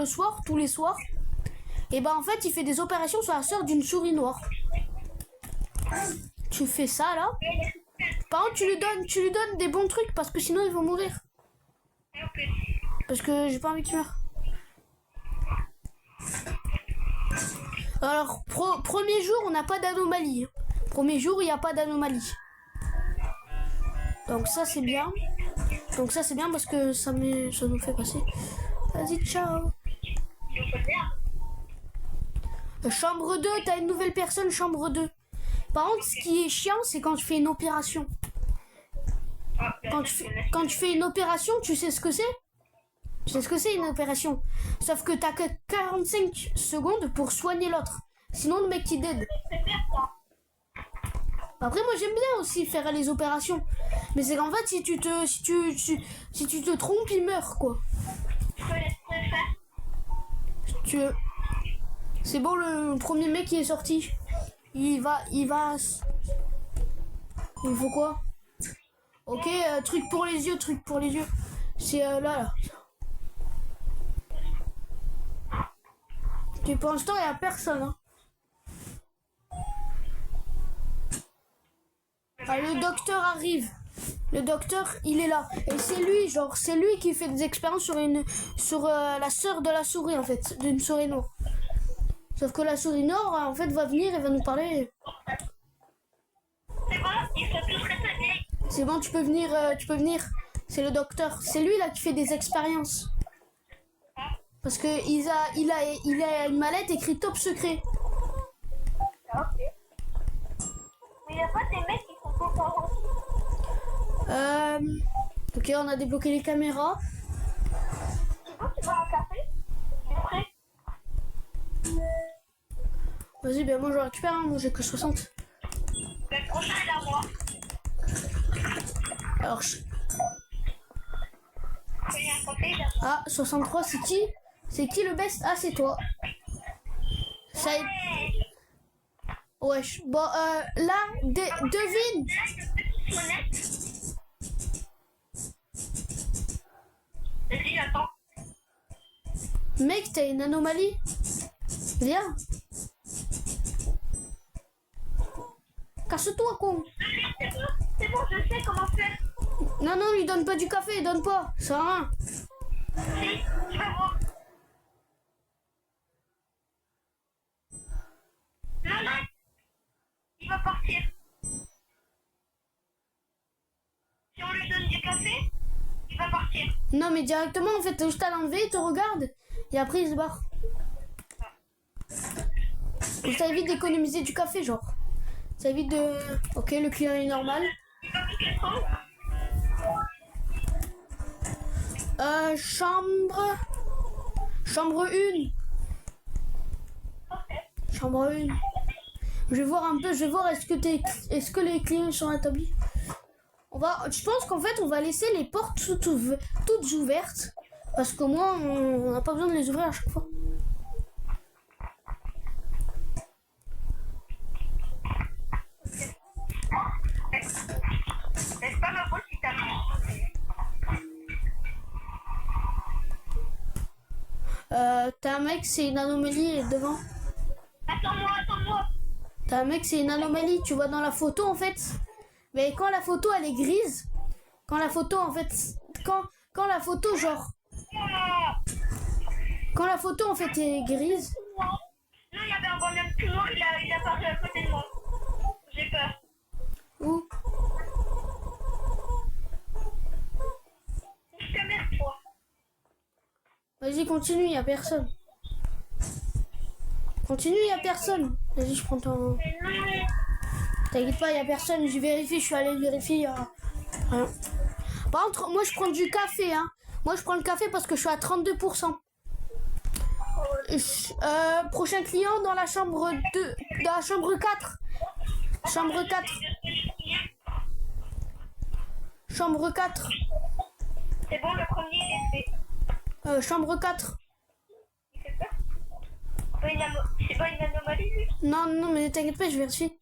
tous les soirs, et ben en fait, il fait des opérations sur la sœur d'une souris noire. Tu fais ça, là. Par contre, tu lui donnes des bons trucs, parce que sinon, ils vont mourir. Ok. Parce que j'ai pas envie qu'ils meurent. Alors, premier jour, on n'a pas d'anomalie. Premier jour, il n'y a pas d'anomalie. Donc ça, c'est bien. Parce que ça nous fait passer. Vas-y, ciao. Chambre 2, t'as une nouvelle personne, chambre 2. Par contre, ce qui est chiant, c'est quand tu fais une opération. Quand tu fais une opération, tu sais ce que c'est? Tu sais ce que c'est une opération. Sauf que t'as que 45 secondes pour soigner l'autre. Sinon le mec il dead. C'est bien ça. Après moi j'aime bien aussi faire les opérations. Mais c'est qu'en fait si tu te trompes il meurt quoi. Je peux laisser faire. Tu... C'est bon le premier mec qui est sorti. Il faut quoi? Ok, truc pour les yeux, C'est là. Ok, pour l'instant, il n'y a personne. Hein. Ah, le docteur arrive. Le docteur, il est là. Et c'est lui qui fait des expériences sur la sœur de la souris, en fait. D'une souris noire. Sauf que la souris noire, en fait, va venir et va nous parler. C'est bon, ils sont tous rétablis. C'est bon, tu peux venir. C'est le docteur. C'est lui, là, qui fait des expériences. Parce que il a une mallette écrite top secret. Ok. Mais il n'y a pas des mecs qui sont contents aussi. Ok, on a débloqué les caméras. C'est bon, tu vas un café? Il est prêt? Vas-y, ben moi je récupère, hein. Moi j'ai que 60. Le prochain est à moi. Alors, Il y a un café, là. ah, 63, c'est qui? C'est qui le best? Ah, c'est toi. Ça est... Wesh. Bon, là, devine. Vas-y, j'attends. Mec, t'as une anomalie. Viens. Casse-toi, con. C'est bon, je sais comment faire. Non, non, lui donne pas du café, donne pas. Ça sert à rien. Si, tu vas voir. Non, non. Il va partir. Si on lui donne du café, il va partir. Non, mais directement, en fait, t'as juste à l'enlever, il te regarde. Et après, il se barre. Et ça évite d'économiser du café, genre. Ça évite de... Ok, le client est normal. Il va piquer trop. Chambre 1. Chambre 1. Je vais voir un peu, est-ce que les clients sont établis. Je pense qu'en fait, on va laisser les portes toutes ouvertes. Parce qu'au moins, on n'a pas besoin de les ouvrir à chaque fois. C'est pas ma faute si t'as mal. T'as un mec, c'est une anomalie devant. Attends-moi. T'as un mec, c'est une anomalie. Tu vois dans la photo, en fait. Mais quand la photo, elle est grise. Quand la photo, en fait. Quand la photo, genre. Quand la photo, en fait, est grise. Non, il y avait un bonhomme tout noir, il a parlé à côté de moi. J'ai peur. Où? Caméra-toi. Vas-y, continue, y a personne. Continue, y a personne. Vas-y, je prends ton... T'inquiète pas, y a personne. Je vérifie, je suis allé vérifier. Rien. Par contre, moi, je prends du café, hein. Moi, je prends le café parce que je suis à 32%. Prochain client dans la chambre 2, dans la chambre 4. Chambre 4. Chambre 4. C'est bon, le premier est fait. Chambre 4. Il fait peur. C'est pas une anomalie, lui? Non, non, mais t'inquiète pas, je vérifie.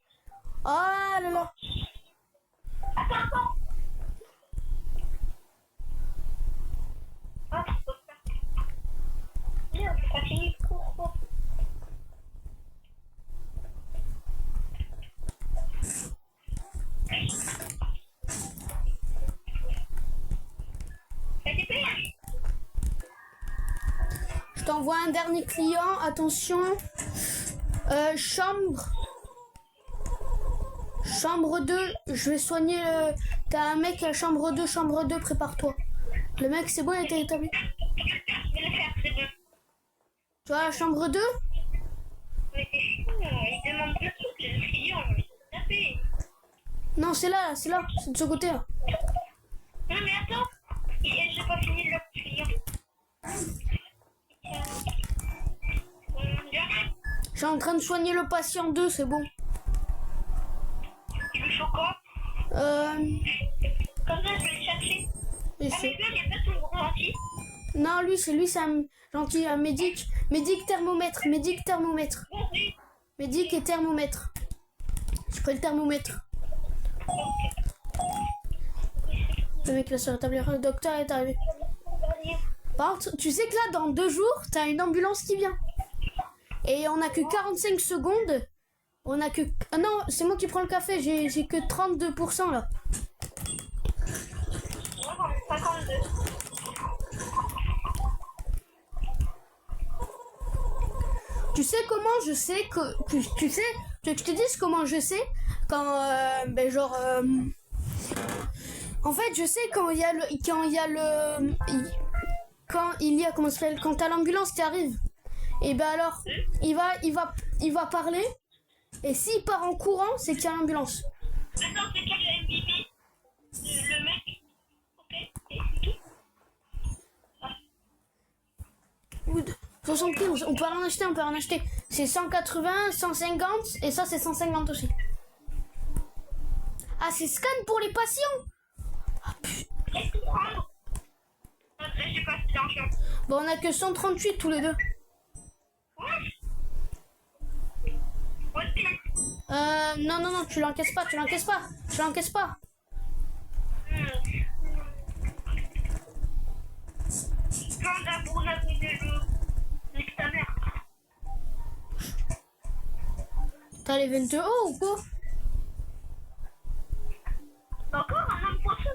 Ah là là. Attends. Ah, c'est pas ça. Merde, ça finit trop. Je t'envoie un dernier client. Attention. Chambre 2. Je vais soigner le... T'as un mec à chambre 2, prépare-toi. Le mec, c'est bon, il était établi. Je vais le faire, c'est bon. Tu vois la chambre 2? Mais t'es fou, il demande deux trucs, le client, il s'est tapé. Non, c'est là, c'est de ce côté là. Non mais attends, j'ai pas fini le client. Je suis en train de soigner le patient 2, c'est bon. Il lui faut quoi? Comme ça, je vais le chercher. Et Ah, mais c'est- lui, il n'y a pas son gros gentil. Non, lui, c'est un gentil, un médic. Médic thermomètre, médic thermomètre. Bon, oui. Médic et thermomètre. Je prends le thermomètre. Le mec là sur la table, le docteur est arrivé. Par contre, tu sais que là, dans 2 jours, t'as une ambulance qui vient. Et on a que 45 secondes. On a que... Ah non, c'est moi qui prends le café, j'ai que 32% là. Moi, j'en ai 52. Tu sais comment je sais que... Tu sais, tu veux que je te dise comment je sais quand... ben genre... en fait, je sais quand il y a le... Quand il y a le... Quand il y a... Comment ça s'appelle? Quand t'as l'ambulance qui arrive. Et ben alors, il va parler. Et s'il part en courant, c'est qu'il y a l'ambulance. Attends, c'est quel le MVP? Le mec? Ok, et c'est tout. Ou de- 75, on peut en acheter, C'est 180, 150 et ça c'est 150 aussi. Ah, c'est scan pour les patients. Qu'est-ce qu'il prend? Je sais pas si c'est un chien. Bon, on a que 138 tous les deux. Non, tu l'encaisses pas. Quand d'abord on a pris des jeux, nique ta mère. T'as les 20 hauts ou quoi? Encore un homme poisson.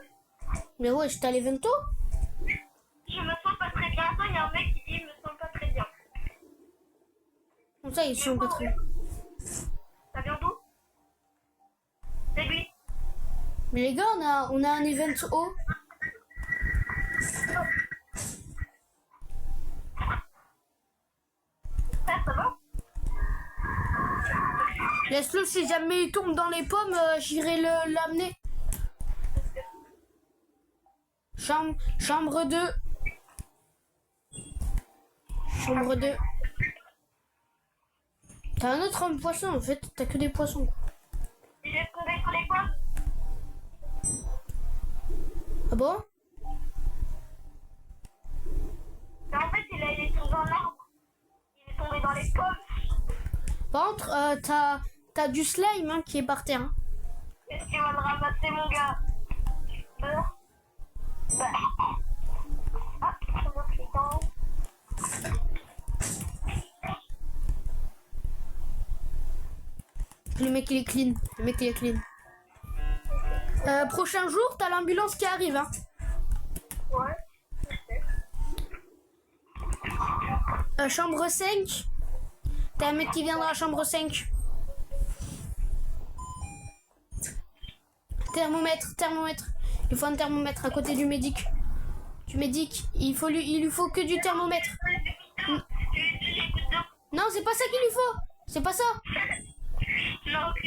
Mais ouais, t'as les 20 hauts. Je me sens pas très bien. Attends, il y a un mec qui dit je me sens pas très bien. Comme ça, ils sont pas très... Ça vient d'où? C'est lui. Mais les gars, on a un event haut. Ça va? Laisse-le, si jamais il tombe dans les pommes, j'irai l'amener. Chambre 2. Chambre 2. T'as un autre homme poisson, en fait, t'as que des poissons. J'ai trouvé sur les pommes. Ah bon? Mais en fait, il est tombé dans l'arbre. Il est tombé dans les pommes. Par contre, t'as du slime hein, qui est par terre. Hein. Est-ce qu'il va le ramasser, mon gars? Bah. Ah, ça marche les dents. Le mec il est clean. Prochain jour, t'as l'ambulance qui arrive. Hein. Ouais. Chambre 5. T'as un mec qui vient dans la chambre 5. Thermomètre. Il faut un thermomètre à côté du médic. Il lui faut que du thermomètre. Non, c'est pas ça qu'il lui faut. C'est pas ça. Non, ok.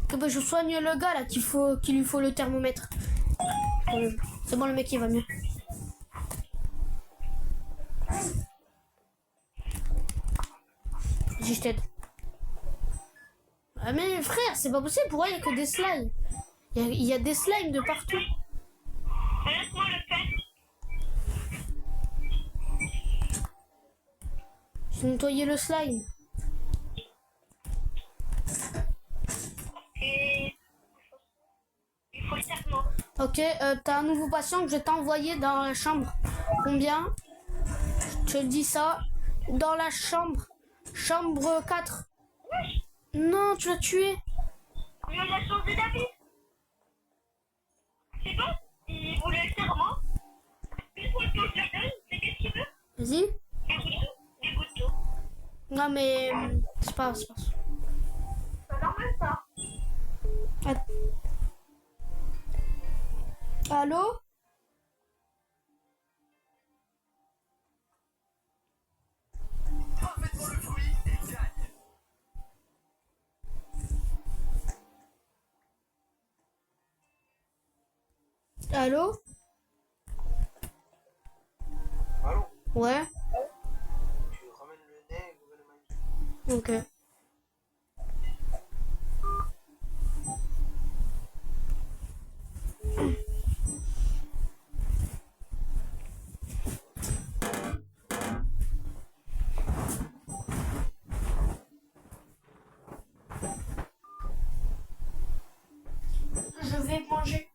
Que ben, je soigne le gars là qu'il lui faut le thermomètre. C'est bon, le mec il va mieux. Vas-y, je t'aide. Ah mais frère, c'est pas possible, pourquoi il y a que des slimes? Il y a des slimes de partout. Laisse-moi le faire. J'ai nettoyé le slime. Et il faut le serment. Ok, t'as un nouveau patient que je t'ai envoyé dans la chambre. Combien? Je te dis ça. Dans la chambre. Chambre 4. Non, tu l'as tué. Mais il a changé d'avis. C'est bon? Il voulait le serment. Une fois que je le donne, c'est qu'est-ce qu'il veut? Vas-y. Des gouttes d'eau. Non mais... C'est pas... C'est normal ça. Allô? Parfaitement le fruit et gagne. Allô? Ouais, Tu ramènes le nez et vous allez manger. ok. Je vais manger.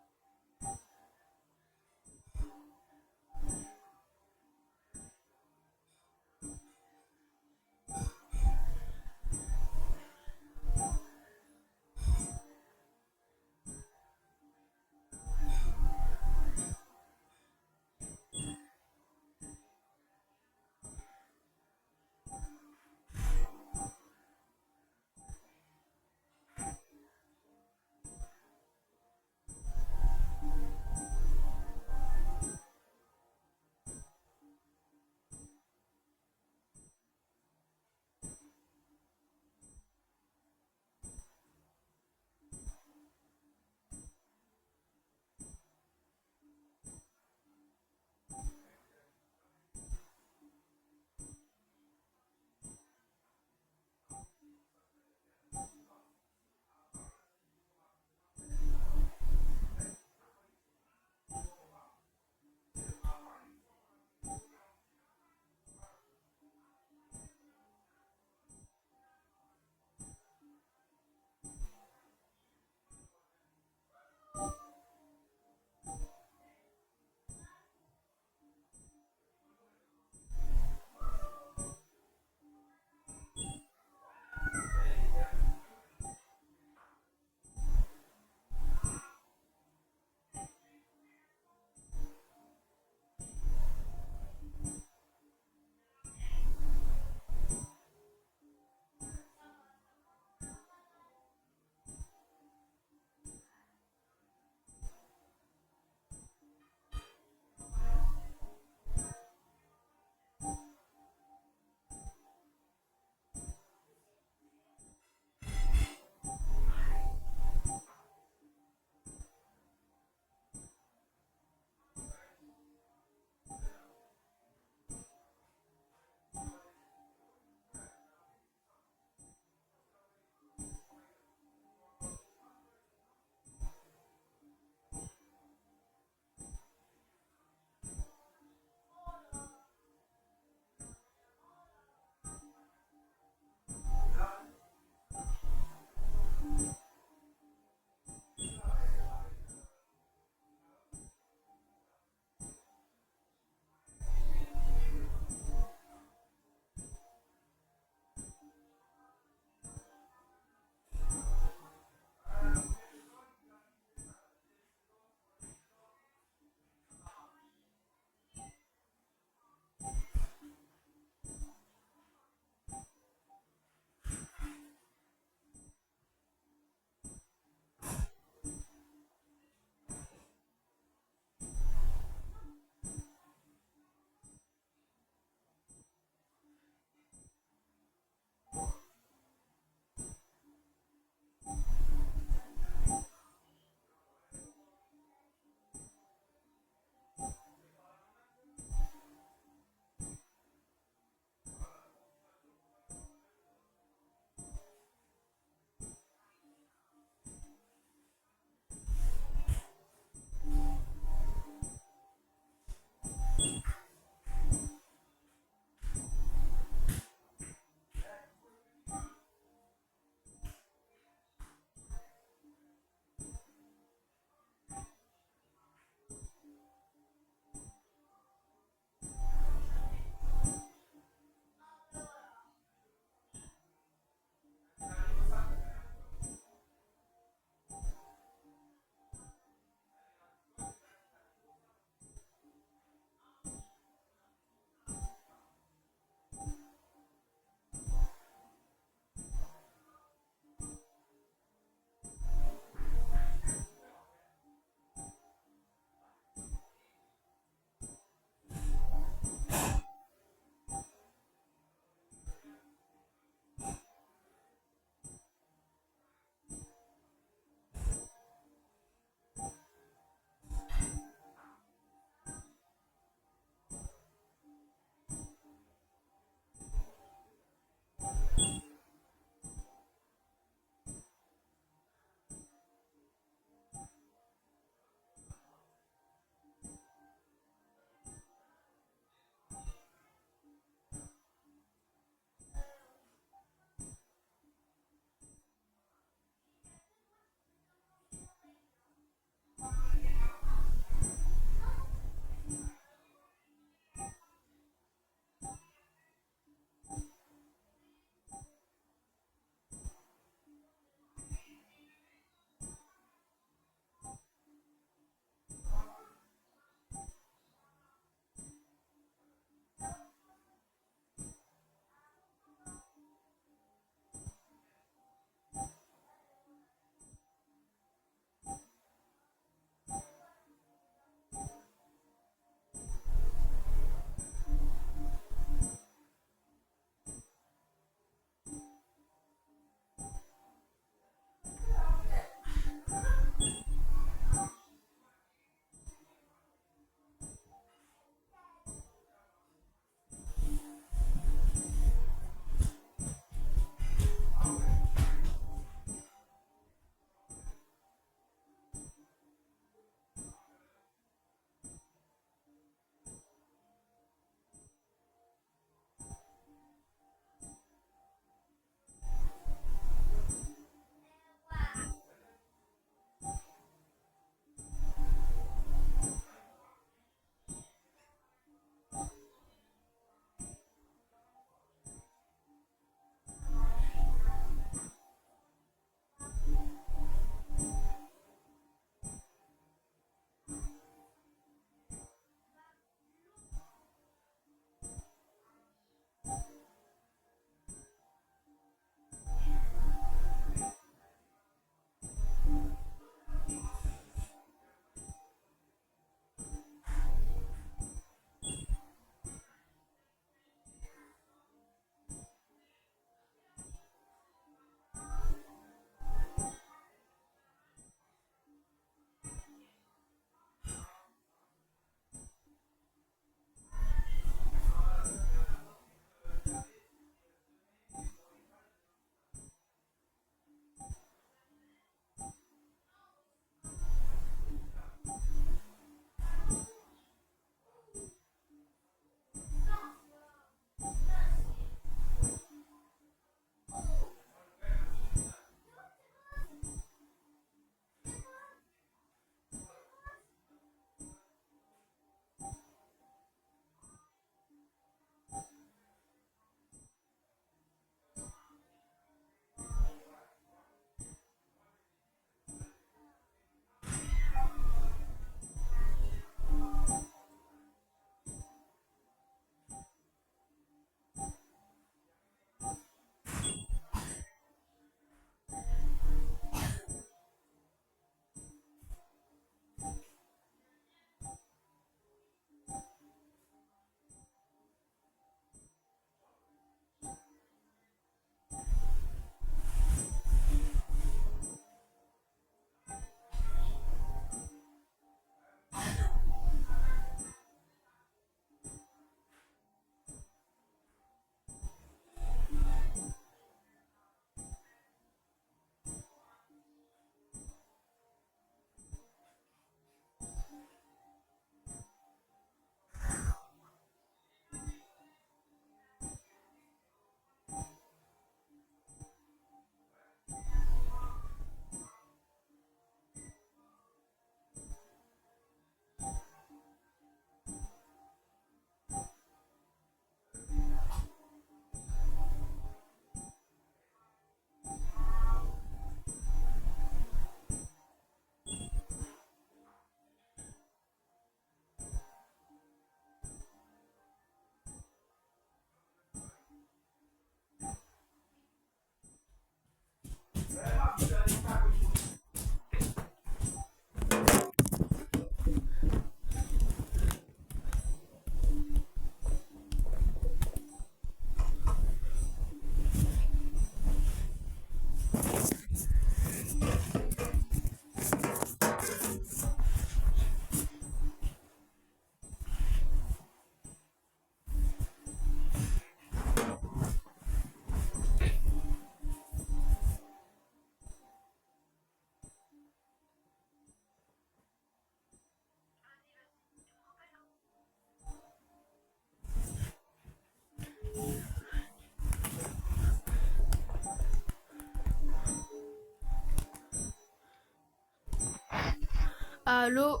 Allô?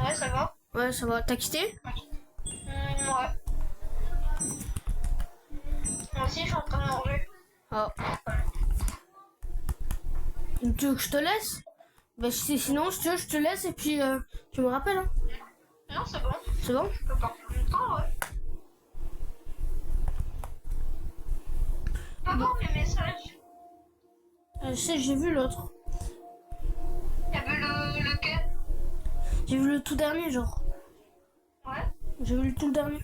Ouais, ça va. Ouais, ça va. T'as quitté? Ouais. Moi aussi, je suis en train de manger. Ah. Tu veux que je te laisse? Bah, sinon, je te laisse et puis tu me rappelles. Hein. Non, c'est bon. C'est bon? Je peux partir longtemps, ouais. Pas voir mes messages. Je sais, j'ai vu l'autre. T'as vu lequel? J'ai vu le tout dernier, genre. Ouais. J'ai vu le tout dernier.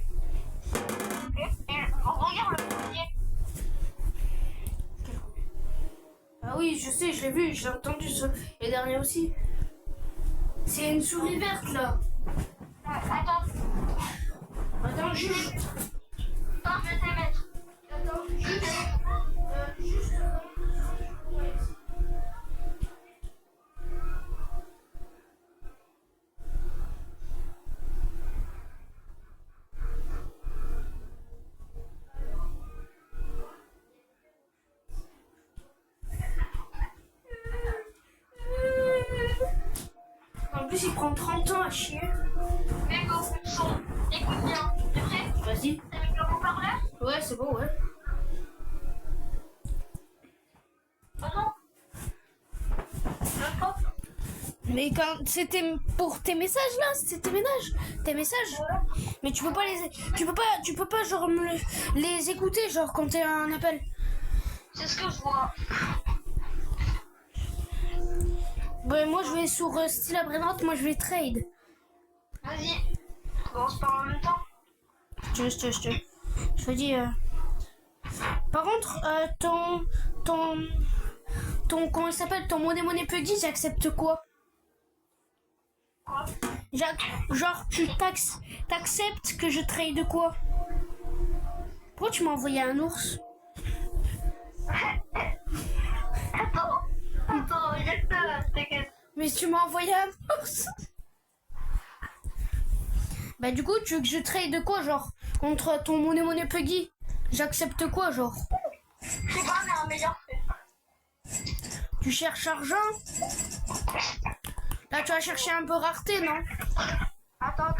Ok. Et regarde le premier. Ah oui, je sais, je l'ai vu, j'ai entendu ça. Et le dernier aussi. C'est une souris verte, là. Ouais, attends. Attends, juste. Attends, je vais te les mettre. Attends, juste. En plus, il prend 30 ans à chier. Mais go, son. Écoute bien. T'es prêt? Vas-y. T'as mis le haut-parleur? Ouais, c'est bon, ouais. Oh non. Le top. Mais quand c'était pour tes messages là, c'était tes messages. Mais tu peux pas genre les écouter genre quand t'es un appel. C'est ce que je vois. Ouais, moi je vais sur style à Brennant, moi je vais trade. Vas-y. On commence par en même temps. Je te dis. Par contre, ton comment il s'appelle, ton monnaie Puggy, j'accepte quoi? Quoi? Genre tu t'acceptes que je trade quoi? Pourquoi tu m'as envoyé un ours? Attends, regarde ça là, t'inquiète. Mais tu m'as envoyé un ours. Bah du coup tu veux que je trade quoi genre contre ton monnaie Puggy? J'accepte quoi genre? Je sais pas, mais un meilleur fait. Tu cherches argent? Là tu vas chercher un peu rareté non? Attends.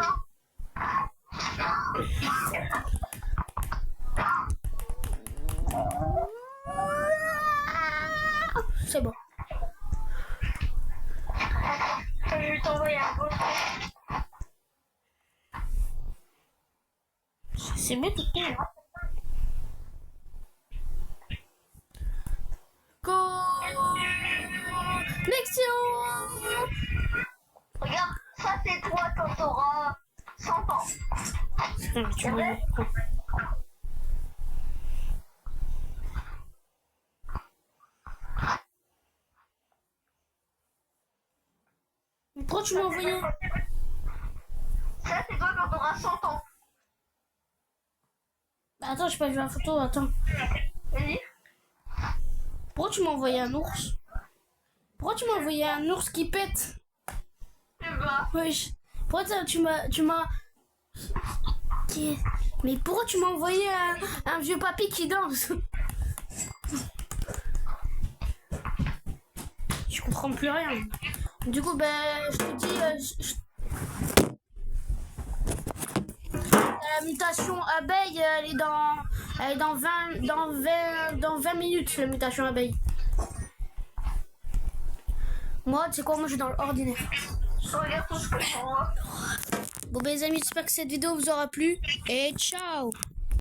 C'est bon. Je vais t'envoyer un beau. C'est bien tout cool. Connexion. Regarde, ça c'est toi quand t'auras 100 ans. Tu vois. Pourquoi tu m'as envoyé? Ça c'est toi quand t'auras 100 ans. Attends, j'ai pas vu la photo, attends. Vas-y. Pourquoi tu m'as envoyé un ours? Pourquoi tu m'as envoyé un ours qui pète? Tu vas. Wesh. Pourquoi tu m'as... Mais pourquoi tu m'as envoyé un vieux papy qui danse? Je comprends plus rien. Du coup, ben, je te dis... La mutation abeille, elle est dans 20 minutes, la mutation abeille. Moi, tu sais quoi, moi je suis dans l'ordinaire. Je regarde tout ce que je vois. Bon, ben les amis, j'espère que cette vidéo vous aura plu. Et ciao!